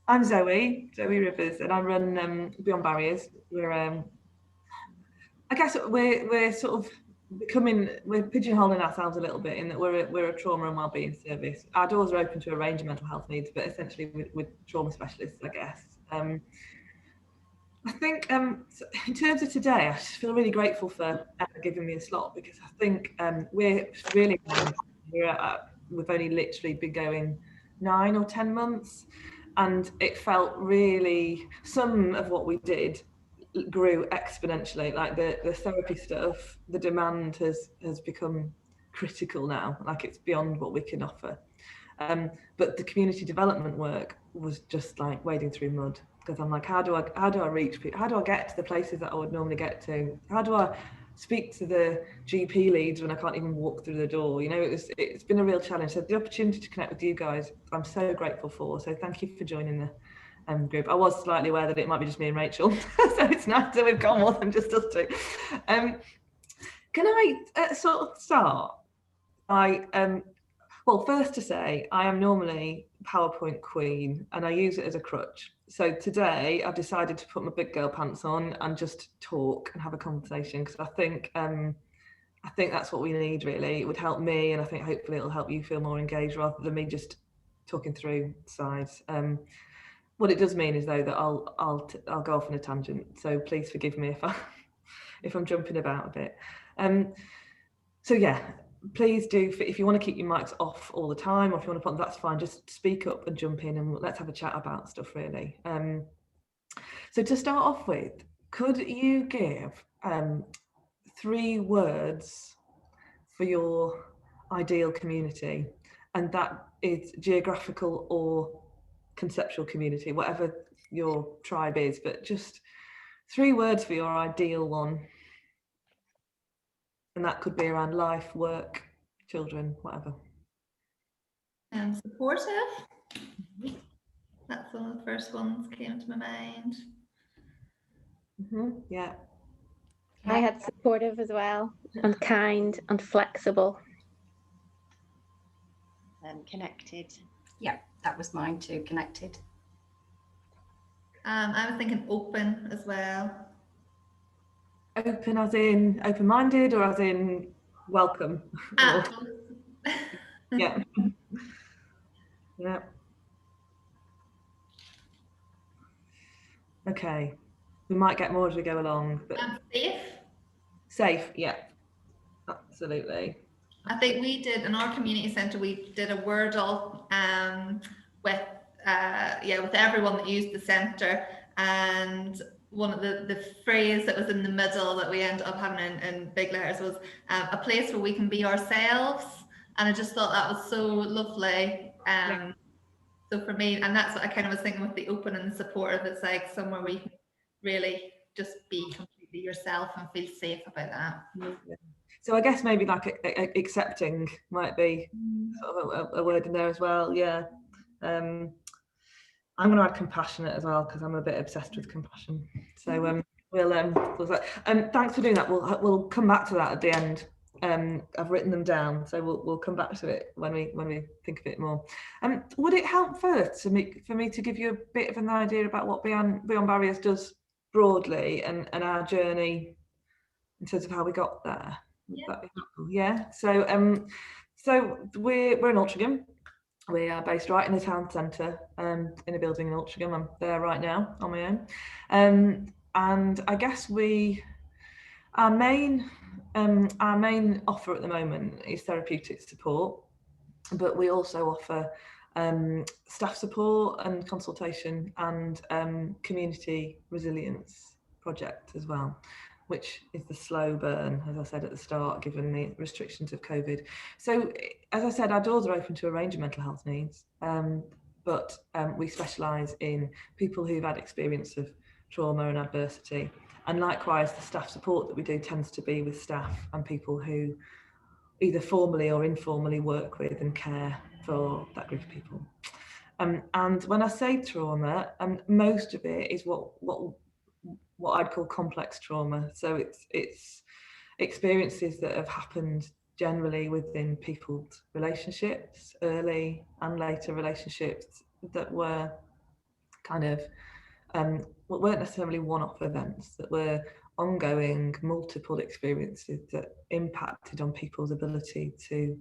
I'm Zoe Rivers, and I run Beyond Barriers. I guess we're sort of we're pigeonholing ourselves a little bit in that we're a trauma and wellbeing service. Our doors are open to a range of mental health needs, but essentially with trauma specialists, I guess. I think so in terms of today, I just feel really grateful for Emma giving me a slot, because I think we're really we've only literally been going 9 or 10 months, and it felt really, some of what we did grew exponentially. Like the therapy stuff, the demand has become critical now. Like it's beyond what we can offer. But the community development work was just like wading through mud, because I'm like, how do I reach people? How do I get to the places that I would normally get to? How do I speak to the GP leads when I can't even walk through the door? You know, it's been a real challenge. So the opportunity to connect with you guys, I'm so grateful for. So thank you for joining the group. I was slightly aware that it might be just me and Rachel, so it's nice that we've got more than just us two. Can I sort of start by well, first to say, I am normally PowerPoint queen and I use it as a crutch. So today I've decided to put my big girl pants on and just talk and have a conversation, because I think that's what we need, really. It would help me, and I think hopefully it'll help you feel more engaged rather than me just talking through sides. What it does mean is, though, that I'll go off on a tangent. So please forgive me if I'm jumping about a bit. So yeah, please do, if you want to keep your mics off all the time, or if you want to put them, that's fine. Just speak up and jump in, and let's have a chat about stuff, really. So to start off with, could you give 3 words for your ideal community? And that is geographical or conceptual community, whatever your tribe is, but just 3 words for your ideal one. And that could be around life, work, children, whatever. Supportive. That's one of the first ones that came to my mind. Yeah. I had supportive as well, and kind and flexible. Connected. Yeah, that was mine too, connected. I was thinking open as well. Open as in open-minded, or as in welcome? Yeah. Yeah. Okay. We might get more as we go along, but safe. Safe, yeah. Absolutely. I think we did in our community centre, we did a Wordle with everyone that used the centre, and one of the phrase that was in the middle that we ended up having in big letters was a place where we can be ourselves. And I just thought that was so lovely. So for me, and that's what I kind of was thinking with the open and the supportive, it's like somewhere where you can really just be completely yourself and feel safe about that. Yeah. So I guess maybe like accepting might be sort of a word in there as well. Yeah. I'm going to add compassionate as well, because I'm a bit obsessed with compassion. So thanks for doing that. We'll come back to that at the end. I've written them down, so we'll come back to it when we think of it more. Would it help first for me to give you a bit of an idea about what Beyond Barriers does broadly, and our journey in terms of how we got there? Would that be helpful? Yeah. So we're in Altrincham. We are based right in the town centre, in a building in Altrincham. I'm there right now on my own, and I guess our main offer at the moment is therapeutic support, but we also offer staff support and consultation, and community resilience project as well, which is the slow burn, as I said at the start, given the restrictions of COVID. So, as I said, our doors are open to a range of mental health needs, but we specialise in people who've had experience of trauma and adversity. And likewise, the staff support that we do tends to be with staff and people who either formally or informally work with and care for that group of people. And when I say trauma, most of it is what I'd call complex trauma. So it's experiences that have happened generally within people's relationships, early and later relationships, that were kind of weren't necessarily one-off events, that were ongoing, multiple experiences that impacted on people's ability to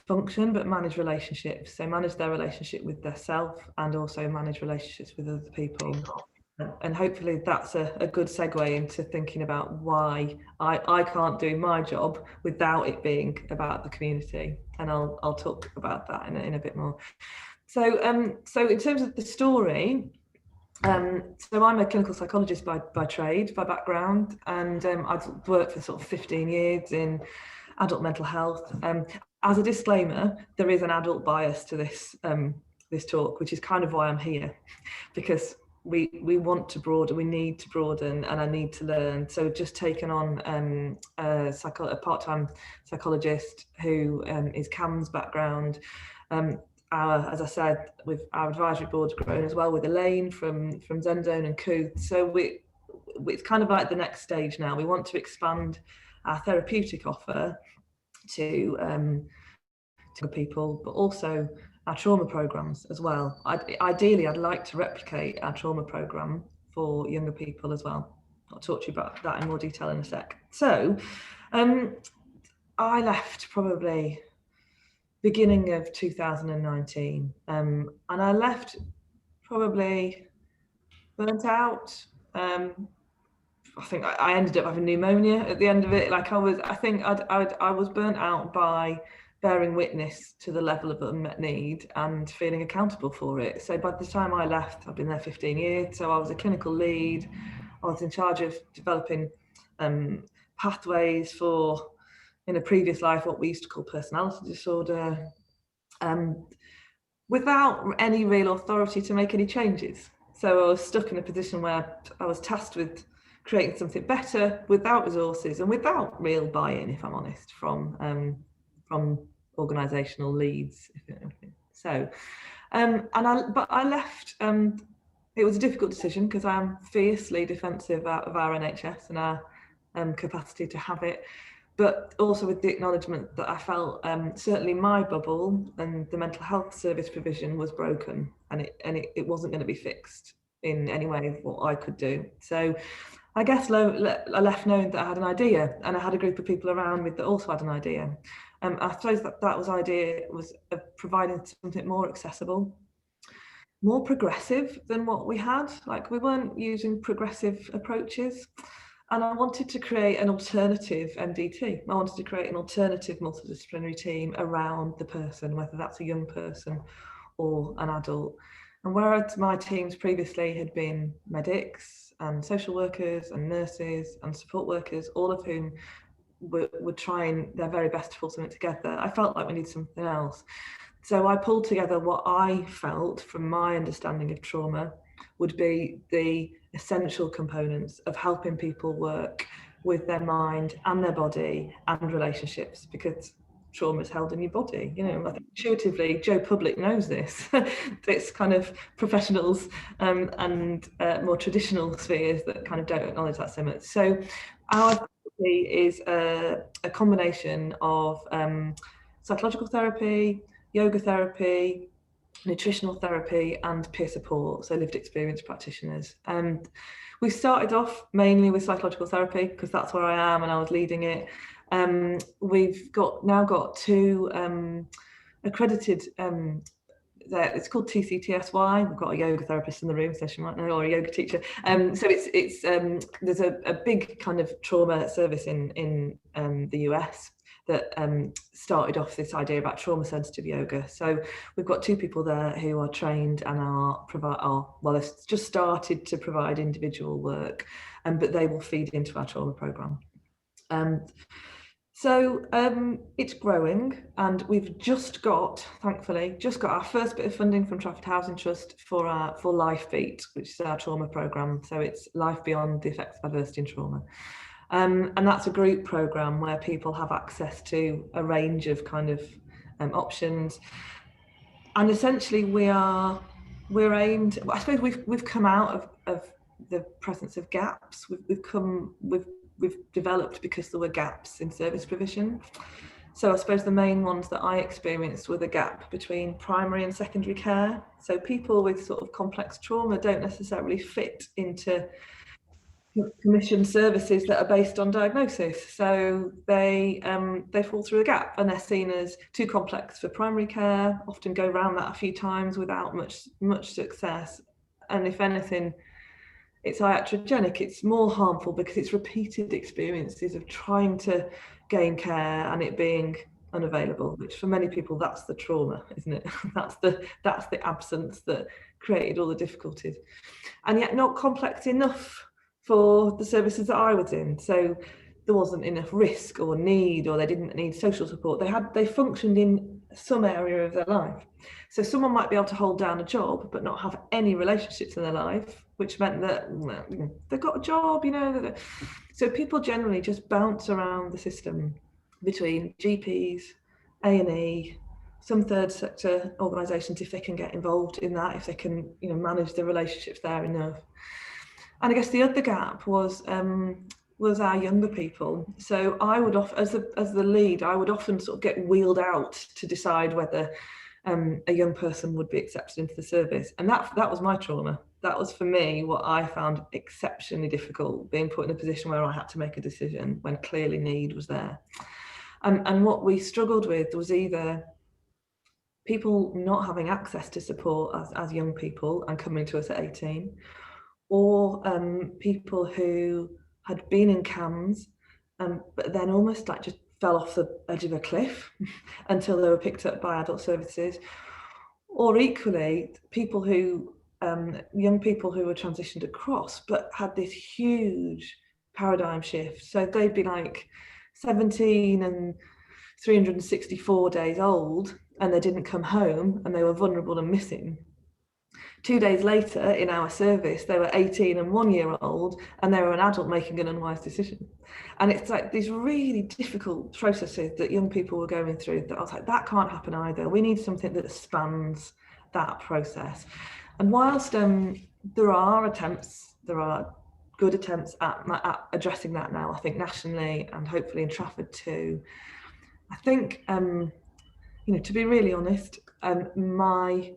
function, but manage relationships. So manage their relationship with their self and also manage relationships with other people. And hopefully that's a good segue into thinking about why I can't do my job without it being about the community. And I'll talk about that in a bit more. So so in terms of the story, so I'm a clinical psychologist by trade, by background, and I've worked for sort of 15 years in adult mental health. As a disclaimer, there is an adult bias to this this talk, which is kind of why I'm here, because we want to broaden, we need to broaden, and I need to learn. So just taken on a part-time psychologist who is CAMS background. As I said, with our advisory board's grown as well with Elaine from Zenzone and Kooth. So it's kind of like the next stage now. We want to expand our therapeutic offer to people, but also our trauma programs as well. Ideally, I'd like to replicate our trauma program for younger people as well. I'll talk to you about that in more detail in a sec. So I left probably beginning of 2019, and I left probably burnt out. I think I ended up having pneumonia at the end of it. Like I was burnt out by bearing witness to the level of unmet need and feeling accountable for it. So by the time I left, I've been there 15 years. So I was a clinical lead. I was in charge of developing pathways for, in a previous life, what we used to call personality disorder, without any real authority to make any changes. So I was stuck in a position where I was tasked with creating something better without resources and without real buy-in, if I'm honest, from organisational leads. So, but I left. It was a difficult decision because I am fiercely defensive of our NHS and our capacity to have it, but also with the acknowledgement that I felt certainly my bubble and the mental health service provision was broken, and it wasn't going to be fixed in any way of what I could do. So I guess I left knowing that I had an idea, and I had a group of people around me that also had an idea. I suppose that was idea was of providing something more accessible, more progressive than what we had. Like, we weren't using progressive approaches. And I wanted to create an alternative MDT. I wanted to create an alternative multidisciplinary team around the person, whether that's a young person or an adult. And whereas my teams previously had been medics and social workers and nurses and support workers, all of whom were trying their very best to pull something together, I felt like we needed something else. So I pulled together what I felt from my understanding of trauma would be the essential components of helping people work with their mind and their body and relationships, because trauma is held in your body. You know, I think intuitively Joe Public knows this. It's kind of professionals and more traditional spheres that kind of don't acknowledge that so much. So our therapy is a combination of psychological therapy, yoga therapy, nutritional therapy, and peer support, so lived experience practitioners. And we started off mainly with psychological therapy because that's where I am and I was leading it. We've now got two accredited, it's called TCTSY. We've got a yoga therapist in the room, so she might know, or a yoga teacher. So it's there's a big kind of trauma service in the US that started off this idea about trauma sensitive yoga. So we've got two people there who are trained and they've just started to provide individual work, but they will feed into our trauma program. So it's growing, and we've thankfully just got our first bit of funding from Trafford Housing Trust for LifeBeat, which is our trauma program. So it's Life Beyond the Effects of Adversity and Trauma. And that's a group program where people have access to a range of kind of options. And essentially we're aimed, I suppose we've come out of the presence of gaps. We've developed because there were gaps in service provision. So I suppose the main ones that I experienced were the gap between primary and secondary care. So people with sort of complex trauma don't necessarily fit into commissioned services that are based on diagnosis. So they fall through the gap, and they're seen as too complex for primary care, often go around that a few times without much success. And if anything, it's iatrogenic, it's more harmful because it's repeated experiences of trying to gain care and it being unavailable, which for many people, that's the trauma, isn't it? that's the absence that created all the difficulties. And yet not complex enough for the services that I was in. So there wasn't enough risk or need, or they didn't need social support. They functioned in some area of their life. So someone might be able to hold down a job but not have any relationships in their life, which meant that they've got a job, So people generally just bounce around the system between GPs, A&E, some third sector organisations, if they can get involved in that, if they can manage the relationships there enough. And I guess the other gap was our younger people. So I would as the lead, I would often sort of get wheeled out to decide whether a young person would be accepted into the service. And that was my trauma. That was for me what I found exceptionally difficult, being put in a position where I had to make a decision when clearly need was there. And what we struggled with was either people not having access to support as young people and coming to us at 18, or people who had been in CAMHS, but then almost like just fell off the edge of a cliff until they were picked up by adult services, or equally people who young people who were transitioned across but had this huge paradigm shift. So they'd be like 17 and 364 days old and they didn't come home and they were vulnerable and missing. 2 days later in our service, they were 18 and 1 year old and they were an adult making an unwise decision. And it's like these really difficult processes that young people were going through that I was like, that can't happen either. We need something that spans that process. And whilst there are good attempts at addressing that now, I think nationally and hopefully in Trafford too, I think, to be really honest, my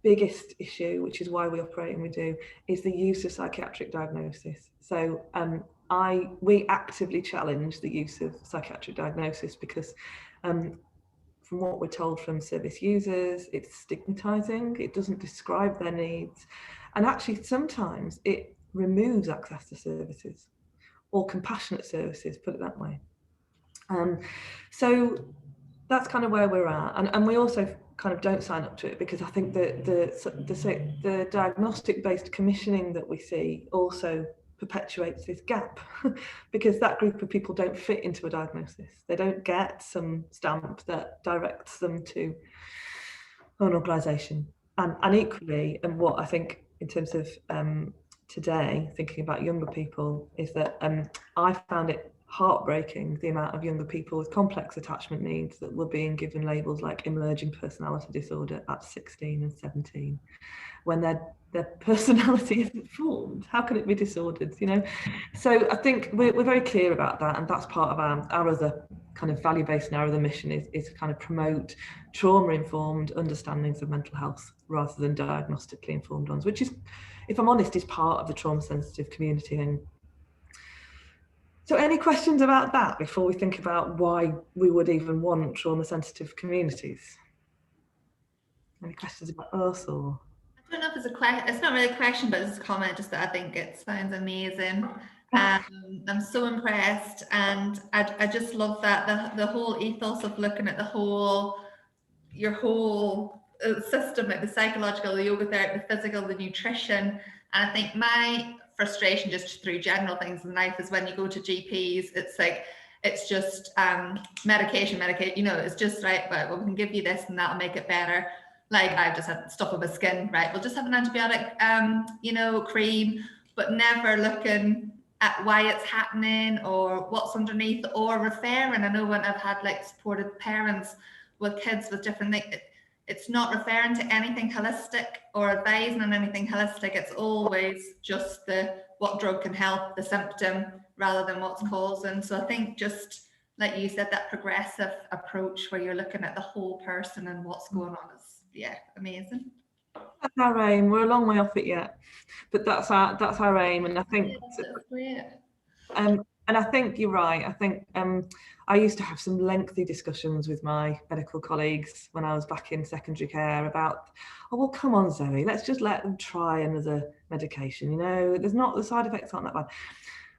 biggest issue, which is why we operate and we do, is the use of psychiatric diagnosis. So we actively challenge the use of psychiatric diagnosis because from what we're told from service users, it's stigmatizing, it doesn't describe their needs, and actually sometimes it removes access to services or compassionate services, put it that way. So that's kind of where we're at, and we also kind of don't sign up to it because I think that the diagnostic-based commissioning that we see also perpetuates this gap because that group of people don't fit into a diagnosis. They don't get some stamp that directs them to an organisation. And equally, and what I think in terms of today, thinking about younger people, is that I found it heartbreaking the amount of younger people with complex attachment needs that were being given labels like emerging personality disorder at 16 and 17 when their personality isn't formed. How can it be disordered, So I think we're very clear about that, and that's part of our other kind of value-based and our other mission is kind of promote trauma-informed understandings of mental health rather than diagnostically informed ones, which is, if I'm honest, is part of the trauma-sensitive community. And so any questions about that before we think about why we would even want trauma-sensitive communities? Any questions about us or? I don't know if it's a question, it's not really a question, but it's a comment, just that I think it sounds amazing. I'm so impressed, and I just love that the whole ethos of looking at your whole system, like the psychological, the yoga therapy, the physical, the nutrition. And I think my frustration just through general things in life is when you go to GPs, it's just medication, it's just right, well, we can give you this and that'll make it better. Like I've just had stuff with my skin, right? We'll just have an antibiotic, cream, but never looking at why it's happening or what's underneath, or referring. I know when I've had like supported parents with kids with different things, it's not referring to anything holistic or advising on anything holistic. It's always just what drug can help the symptom rather than what's causing. So I think just like you said, that progressive approach where you're looking at the whole person and what's going on is, yeah, amazing. That's our aim. We're a long way off it yet, but that's our aim. And I think, That's great. and I think you're right. I think I used to have some lengthy discussions with my medical colleagues when I was back in secondary care about, oh well, come on, Zoe, let's just let them try another medication. You know, the side effects aren't that bad.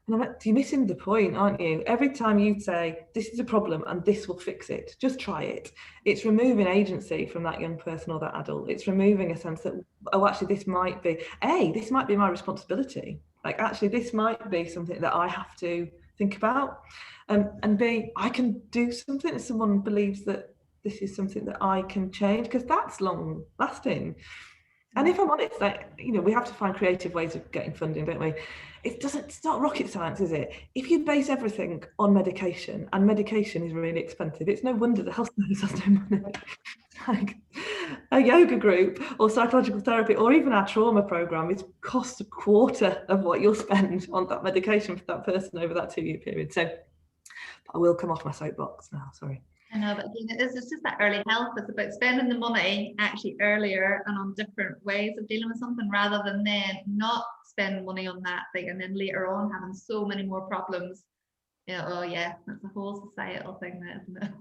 And I'm like, you're missing the point, aren't you? Every time you say, this is a problem and this will fix it, just try it. It's removing agency from that young person or that adult. It's removing a sense that, oh, actually, this might be my responsibility. Like, actually, this might be something that I have to think about. And B, I can do something if someone believes that this is something that I can change, because that's long lasting. And if I'm honest, like, you know, we have to find creative ways of getting funding, don't we? It's not rocket science, is it? If you base everything on medication, and medication is really expensive, it's no wonder the health service has no money. Like a yoga group or psychological therapy or even our trauma program is cost a quarter of what you'll spend on that medication for that person over that 2-year period. So I will come off my soapbox now, sorry. I know, but it's just that early health. It's about spending the money actually earlier and on different ways of dealing with something, rather than then not spend money on that thing and then later on having so many more problems. You know, oh yeah, that's a whole societal thing, there, isn't it?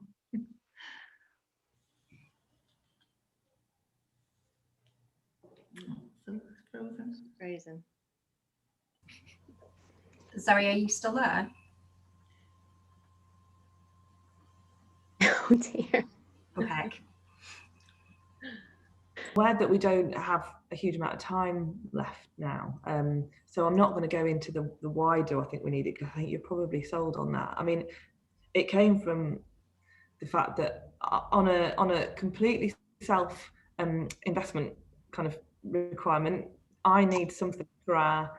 So Frozen. Zoe, are you still there? Oh dear. Oh heck. Aware that we don't have a huge amount of time left now, so I'm not going to go into the why do I think we need it, because I think you're probably sold on that. I mean, it came from the fact that on a completely self investment kind of requirement, I need something for our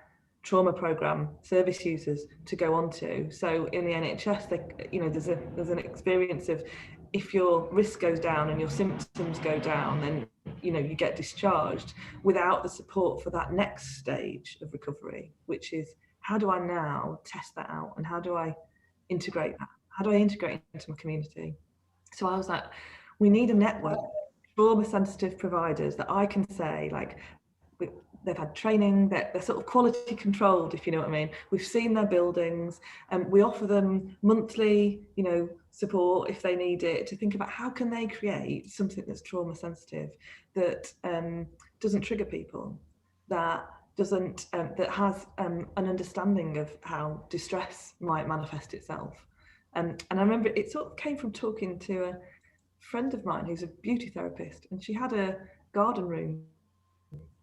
trauma program service users to go on to. So in the NHS, there's an experience of, if your risk goes down and your symptoms go down, then you get discharged without the support for that next stage of recovery, which is, how do I now test that out, and how do I integrate that? How do I integrate into my community? So I was like, we need a network of trauma sensitive providers that I can say, like, they've had training, they're sort of quality controlled, if you know what I mean. We've seen their buildings, and we offer them monthly, support if they need it, to think about how can they create something that's trauma sensitive, that doesn't trigger people, that doesn't that has an understanding of how distress might manifest itself. And I remember it sort of came from talking to a friend of mine who's a beauty therapist, and she had a garden room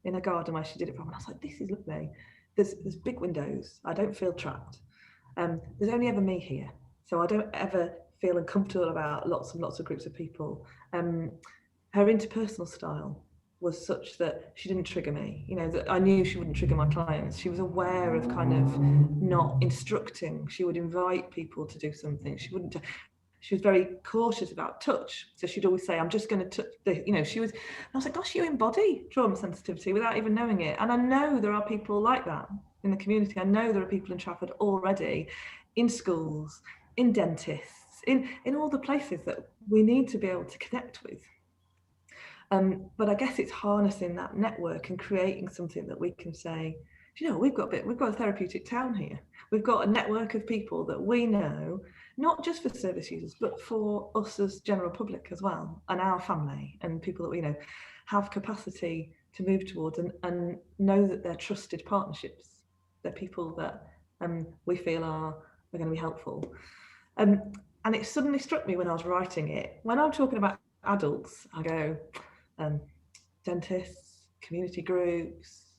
in a garden where she did it from, and I was like, this is lovely. There's big windows. I don't feel trapped. There's only ever me here, so I don't ever feel uncomfortable about lots and lots of groups of people. Her interpersonal style was such that she didn't trigger me. That I knew she wouldn't trigger my clients. She was aware of kind of not instructing. She would invite people to do something. She was very cautious about touch. So she'd always say, I'm just going to touch I was like, gosh, you embody trauma sensitivity without even knowing it. And I know there are people like that in the community. I know there are people in Trafford already, in schools, in dentists, in all the places that we need to be able to connect with. But I guess it's harnessing that network and creating something that we can say, we've got a therapeutic town here. We've got a network of people that we know, not just for service users, but for us as general public as well, and our family, and people that we know have capacity to move towards, and know that they're trusted partnerships. They're people that we feel are going to be helpful. And it suddenly struck me when I was writing it. When I'm talking about adults, I go dentists, community groups,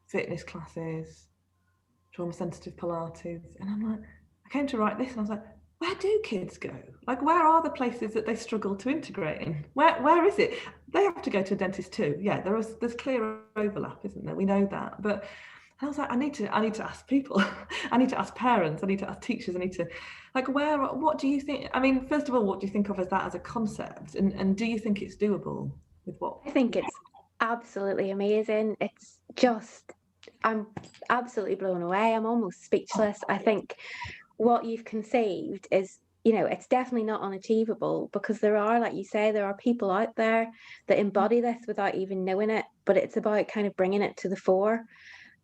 fitness classes, trauma sensitive Pilates, and I'm like, I came to write this and I was like, where do kids go? Like, where are the places that they struggle to integrate in? Where is it? They have to go to a dentist too. Yeah, there's clear overlap, isn't there? We know that. But I was like, I need to ask people. I need to ask parents. I need to ask teachers. I need to, what do you think? I mean, first of all, what do you think of as that as a concept? And do you think it's doable with what? I think it's absolutely amazing. It's just, I'm absolutely blown away. I'm almost speechless. I think what you've conceived is, you know, it's definitely not unachievable, because there are, like you say, there are people out there that embody this without even knowing it, but it's about kind of bringing it to the fore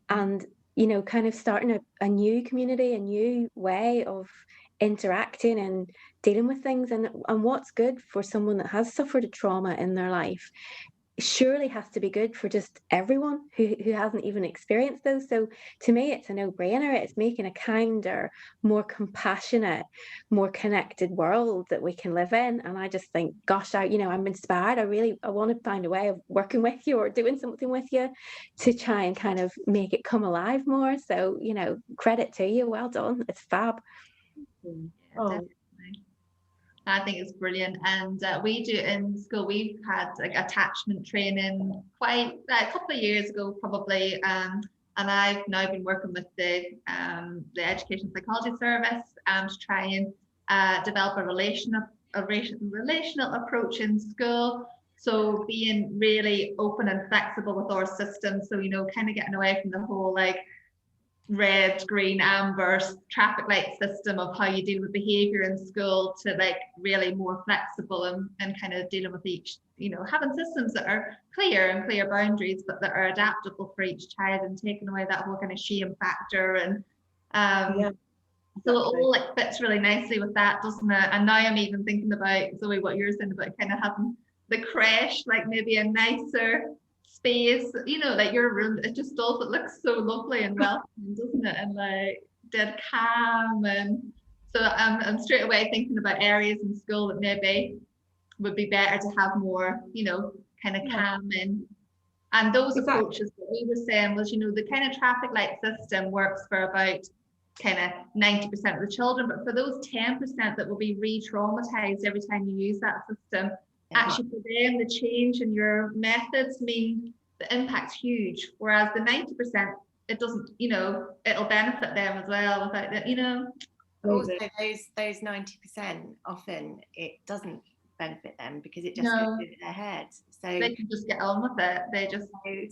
and, you know, kind of starting a new community, a new way of interacting and dealing with things. And what's good for someone that has suffered a trauma in their life surely has to be good for just everyone who hasn't even experienced those. So to me, it's a no-brainer. It's making a kinder, more compassionate, more connected world that we can live in. And I just think, gosh, I'm inspired. I want to find a way of working with you or doing something with you to try and kind of make it come alive more. So, you know, credit to you. Well done. It's fab. Yeah, Oh, definitely. I think it's brilliant, and we do in school. We've had like attachment training quite a couple of years ago, probably, and I've now been working with the Education Psychology Service to try and develop a relational approach in school. So being really open and flexible with our system. So, you know, kind of getting away from the whole like red, green, amber traffic light system of how you deal with behavior in school to like really more flexible and kind of dealing with each, you know, having systems that are clear and clear boundaries, but that are adaptable for each child, and taking away that whole kind of shame factor. And yeah, so it all like fits really nicely with that, doesn't it? And now I'm even thinking about, Zoe, what you're saying about kind of having the creche, like maybe a nicer space, you know, like your room, it just does, it looks so lovely and welcoming, doesn't it? And like dead calm. And so I'm straight away thinking about areas in school that maybe would be better to have more, you know, kind of calming. And those approaches that we were saying was, you know, the kind of traffic light system works for about kind of 90% of the children, but for those 10% that will be re-traumatized every time you use that system, actually for them, the change in your methods mean the impact's huge. Whereas the 90%, it doesn't, you know, it'll benefit them as well without that, you know. Also, those 90% often it doesn't benefit them because it just goes over their head. So they can just get on with it. They just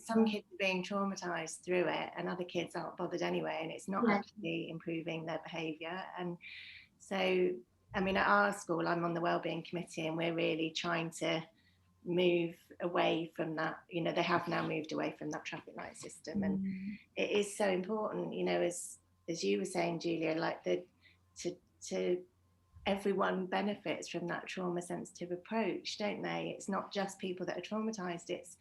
some kids are being traumatized through it, and other kids aren't bothered anyway, and it's not actually improving their behavior. And so, I mean, at our school, I'm on the wellbeing committee, and we're really trying to move away from that. You know, they have now moved away from that traffic light system, and it is so important. You know, as you were saying, Julia, like to everyone benefits from that trauma sensitive approach, don't they? It's not just people that are traumatized. It's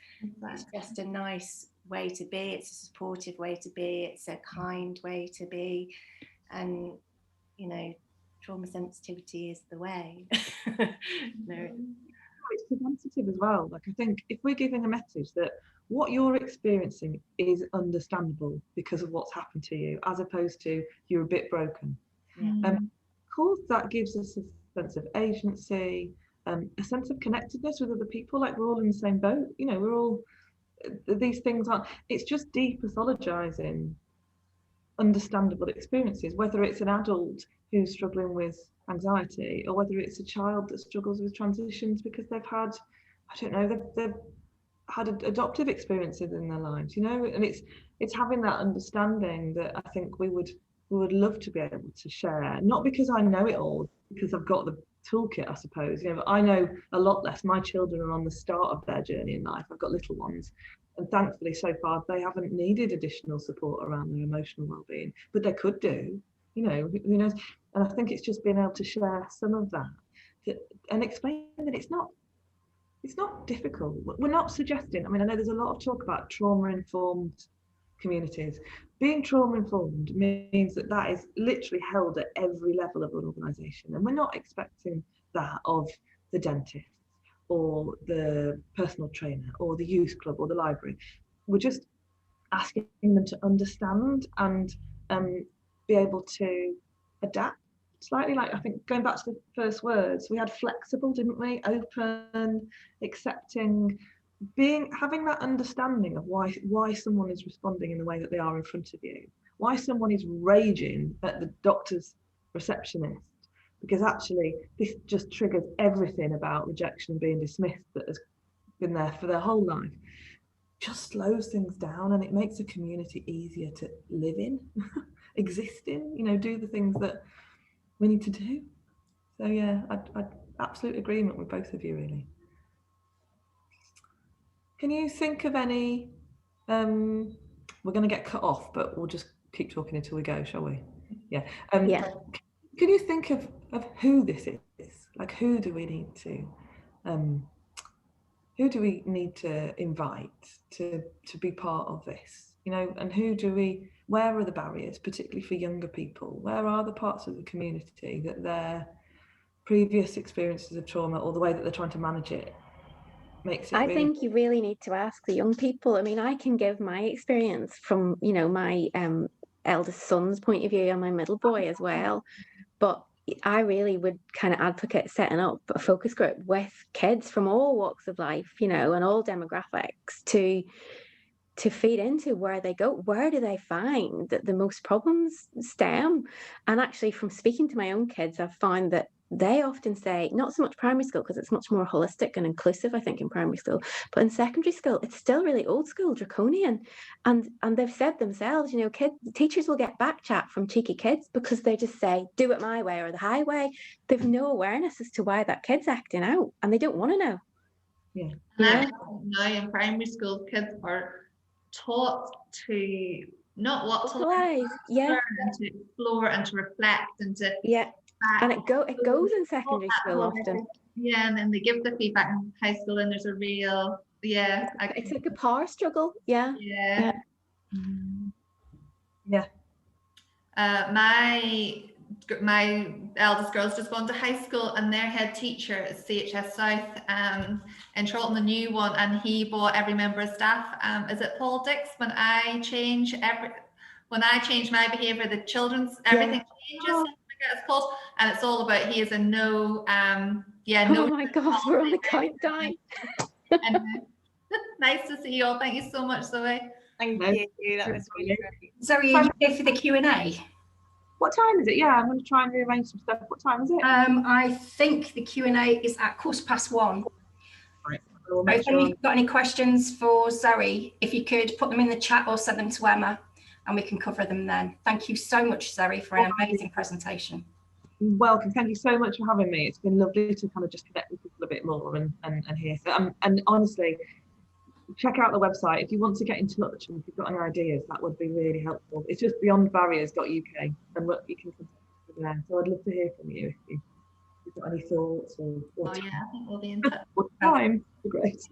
just a nice way to be. It's a supportive way to be. It's a kind way to be, and you know, trauma sensitivity is the way. No. It's preventative as well. Like, I think if we're giving a message that what you're experiencing is understandable because of what's happened to you, as opposed to you're a bit broken. Of course, that gives us a sense of agency, a sense of connectedness with other people. Like, we're all in the same boat. You know, we're all, these things aren't, it's just depathologizing understandable experiences, whether it's an adult who's struggling with anxiety or whether it's a child that struggles with transitions because they've had, I don't know, they've had adoptive experiences in their lives, you know. And it's having that understanding that I think we would love to be able to share, not because I know it all, because I've got the toolkit, I suppose, you know, but I know a lot less. My children are on the start of their journey in life. I've got little ones, and thankfully so far they haven't needed additional support around their emotional well-being, but they could do, you know, who knows. And I think it's just being able to share some of that and explain that it's not difficult. We're not suggesting, I mean, I know there's a lot of talk about trauma-informed communities. Being trauma-informed means that is literally held at every level of an organisation, and we're not expecting that of the dentist or the personal trainer or the youth club or the library. We're just asking them to understand and be able to adapt slightly. Like, I think going back to the first words, we had flexible, didn't we? Open, accepting, having that understanding of why someone is responding in the way that they are in front of you, why someone is raging at the doctor's receptionist, because actually this just triggers everything about rejection and being dismissed that has been there for their whole life. Just slows things down, and it makes a community easier to live in, exist in, you know, do the things that we need to do. So yeah, I'd absolute agreement with both of you, really. Can you think of any? We're going to get cut off, but we'll just keep talking until we go, shall we? Yeah. Yeah. Can you think of who this is? Like, who do we need to invite to be part of this? You know, and where are the barriers, particularly for younger people? Where are the parts of the community that their previous experiences of trauma, or the way that they're trying to manage it, makes it I really... think you really need to ask the young people. I mean, I can give my experience from, you know, my eldest son's point of view and my middle boy as well. But I really would kind of advocate setting up a focus group with kids from all walks of life, you know, and all demographics to feed into where they go. Where do they find that the most problems stem? And actually, from speaking to my own kids, I've found that they often say, not so much primary school, because it's much more holistic and inclusive, I think, in primary school, but in secondary school, it's still really old school, draconian. And they've said themselves, you know, teachers will get back chat from cheeky kids because they just say, do it my way or the highway. They've no awareness as to why that kid's acting out, and they don't want to know. Yeah. And now in primary school, kids are taught to not what to learn, yeah, and to explore and to reflect and to and it goes in secondary school often. Yeah, and then they give the feedback in high school, and there's a real it's like a power struggle. Yeah. My eldest girl's just gone to high school, and their head teacher is CHS South in Charlton, the new one, and he bought every member of staff. Is it Paul Dix? When I change my behaviour, the children's everything changes. I forget it's called, and it's all about he is a no. Oh my God, we're on a countdown. Nice to see you all. Thank you so much, Zoe. Thank you. That was really great. Zoe, are you here for the Q&A? What time is it? Yeah, I'm going to try and rearrange some stuff. What time is it? I think the Q&A is at 1:15. Right. If you've got any questions for Zoe, if you could put them in the chat or send them to Emma, and we can cover them then. Thank you so much, Zoe, for an amazing presentation. Welcome. Thank you so much for having me. It's been lovely to kind of just connect with people a bit more and hear. So, and honestly, check out the website if you want to get in touch, and if you've got any ideas, that would be really helpful. It's just beyondbarriers.uk, and you can contact us there. So I'd love to hear from you if you've got any thoughts or I think we'll be in touch. time. Great.